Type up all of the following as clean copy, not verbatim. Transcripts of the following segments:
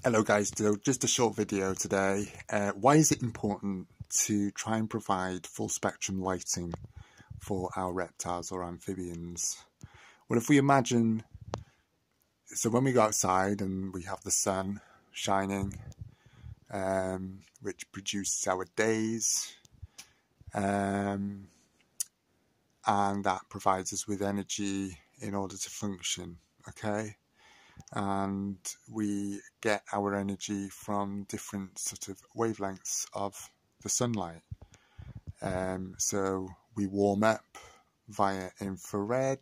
Hello guys, so just a short video today. Why is it important to try and provide full spectrum lighting for our reptiles or amphibians? Well, if we imagine, so when we go outside and we have the sun shining, which produces our days, and that provides us with energy in order to function, okay? And we get our energy from different sort of wavelengths of the sunlight. So we warm up via infrared,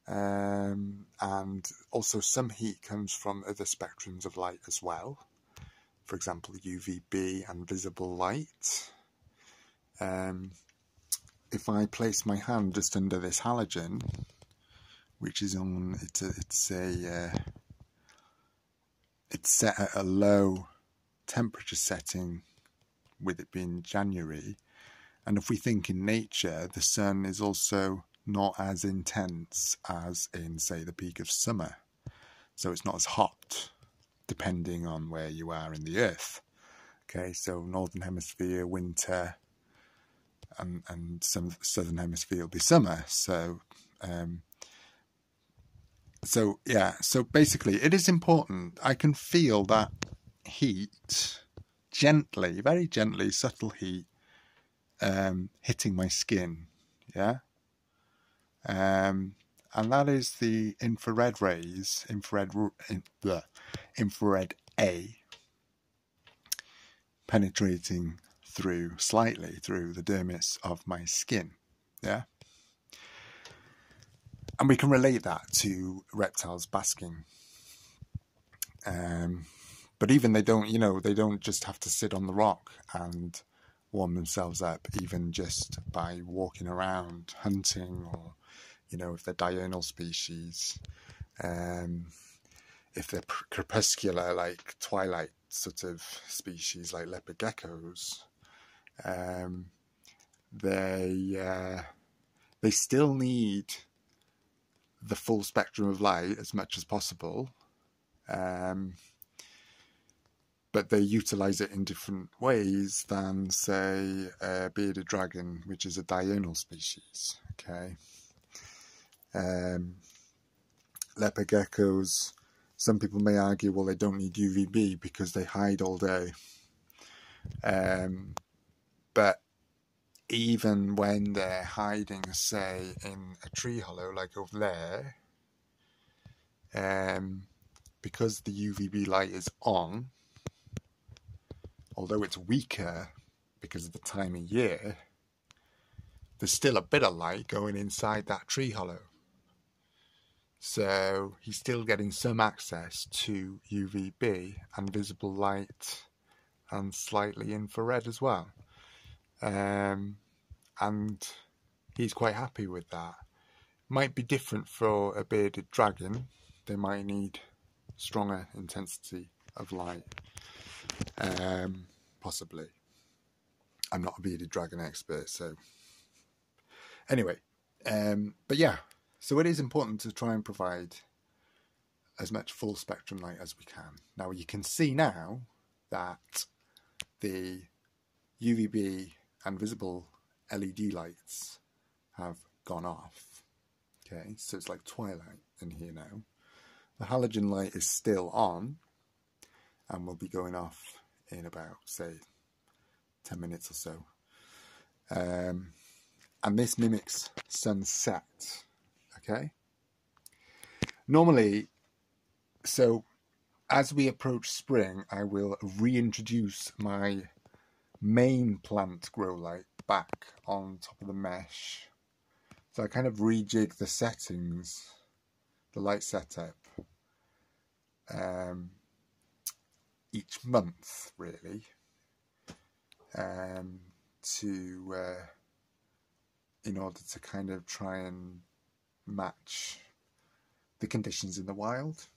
and also some heat comes from other spectrums of light as well. For example, UVB and visible light. If I place my hand just under this halogen, which is on, it's set at a low temperature setting, with it being January. And if we think in nature, the sun is also not as intense as in, say, the peak of summer. So it's not as hot, depending on where you are in the earth. Okay, so northern hemisphere, winter, and some southern hemisphere will be summer. So basically it is important. I can feel that heat gently, very gently, subtle heat hitting my skin, yeah? And that is the infrared rays, infrared A, penetrating slightly through the dermis of my skin, yeah? And we can relate that to reptiles basking. But even they don't just have to sit on the rock and warm themselves up, even just by walking around, hunting, or, if they're diurnal species, if they're crepuscular, like twilight sort of species, like leopard geckos, they still need the full spectrum of light as much as possible, but they utilize it in different ways than, say, a bearded dragon, which is a diurnal species. Okay, leopard geckos, some people may argue, well, they don't need UVB because they hide all day, but even when they're hiding, say, in a tree hollow like over there, because the UVB light is on, although it's weaker because of the time of year, there's still a bit of light going inside that tree hollow. So he's still getting some access to UVB and visible light and slightly infrared as well. And he's quite happy with that. Might be different for a bearded dragon. They might need stronger intensity of light. Possibly. I'm not a bearded dragon expert, so anyway, but yeah, so it is important to try and provide as much full spectrum light as we can. Now you can see now that the UVB and visible LED lights have gone off. Okay, so it's like twilight in here now. The halogen light is still on and will be going off in about, say, 10 minutes or so. And this mimics sunset, okay? Normally, so as we approach spring, I will reintroduce my main plant grow light back on top of the mesh. So I kind of rejig the settings, the light setup, each month, really, in order to kind of try and match the conditions in the wild.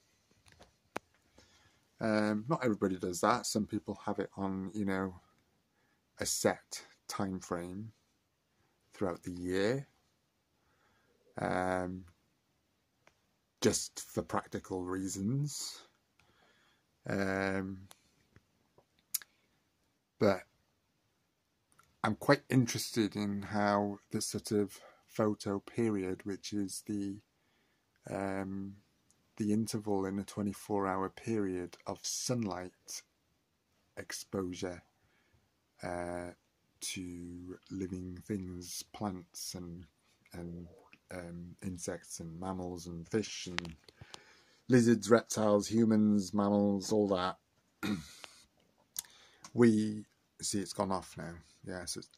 Not everybody does that. Some people have it on, a set time frame throughout the year, just for practical reasons. But I'm quite interested in how the sort of photo period, which is the interval in a 24-hour period of sunlight exposure to living things, plants and insects and mammals and fish and lizards, reptiles, humans, mammals, all that. We see it's gone off now. Yeah, so it's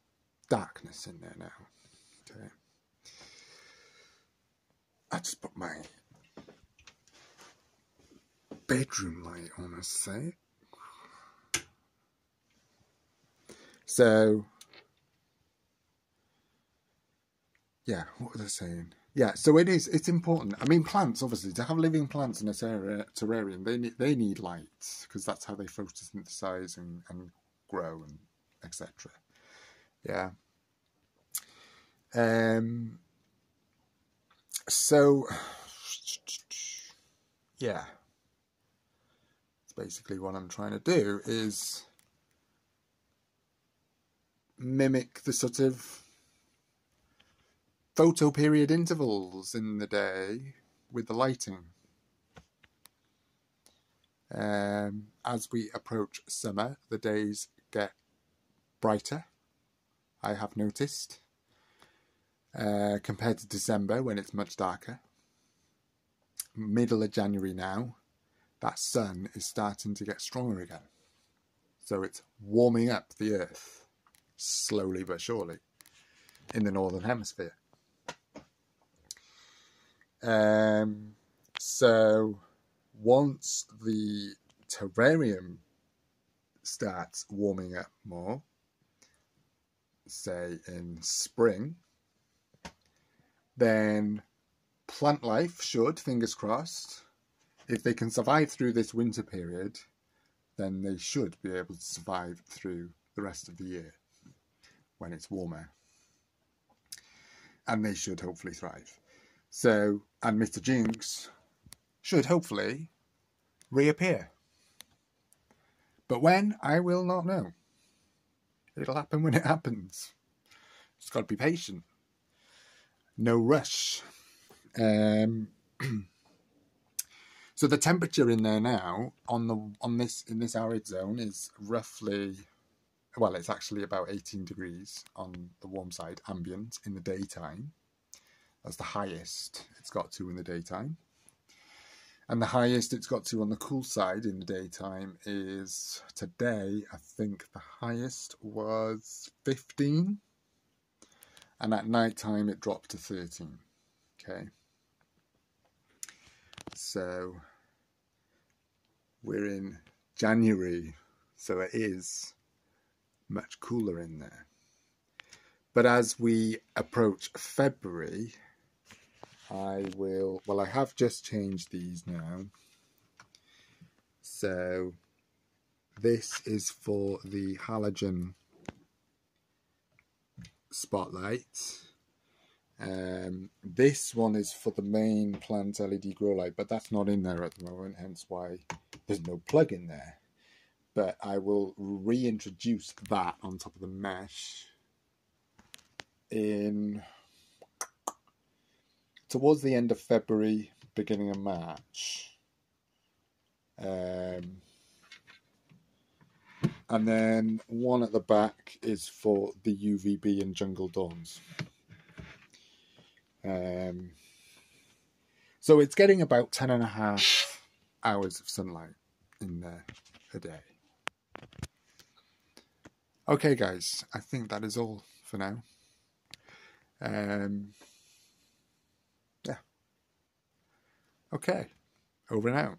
darkness in there now. Okay. I just put my bedroom light on a sec. So, yeah, what was I saying? Yeah, so it's important. I mean, plants, obviously, to have living plants in a terrarium, they need light, because that's how they photosynthesize and grow and etc. Yeah. So, yeah, it's basically what I'm trying to do is mimic the sort of photo period intervals in the day with the lighting. As we approach summer, the days get brighter, I have noticed, compared to December when it's much darker. Middle of January now, that sun is starting to get stronger again. So it's warming up the earth, slowly but surely, in the Northern Hemisphere. So once the terrarium starts warming up more, say in spring, then plant life should, fingers crossed, if they can survive through this winter period, then they should be able to survive through the rest of the year when it's warmer. And they should hopefully thrive. So, and Mr. Jinx should hopefully reappear. But when, I will not know. It'll happen when it happens. Just got to be patient. No rush. So the temperature in there now in this arid zone is roughly, well, it's actually about 18 degrees on the warm side, ambient, in the daytime. That's the highest it's got to in the daytime. And the highest it's got to on the cool side in the daytime is today, I think the highest was 15. And at night time it dropped to 13. Okay. So we're in January, so it is much cooler in there. But as we approach February, I have just changed these now. So this is for the halogen spotlight. This one is for the main plant LED grow light, but that's not in there at the moment, hence why there's no plug in there. But I will reintroduce that on top of the mesh towards the end of February, beginning of March. And then one at the back is for the UVB and Jungle Dawns. So it's getting about 10.5 hours of sunlight in there a day. Okay, guys, I think that is all for now. Yeah. Okay, over and out.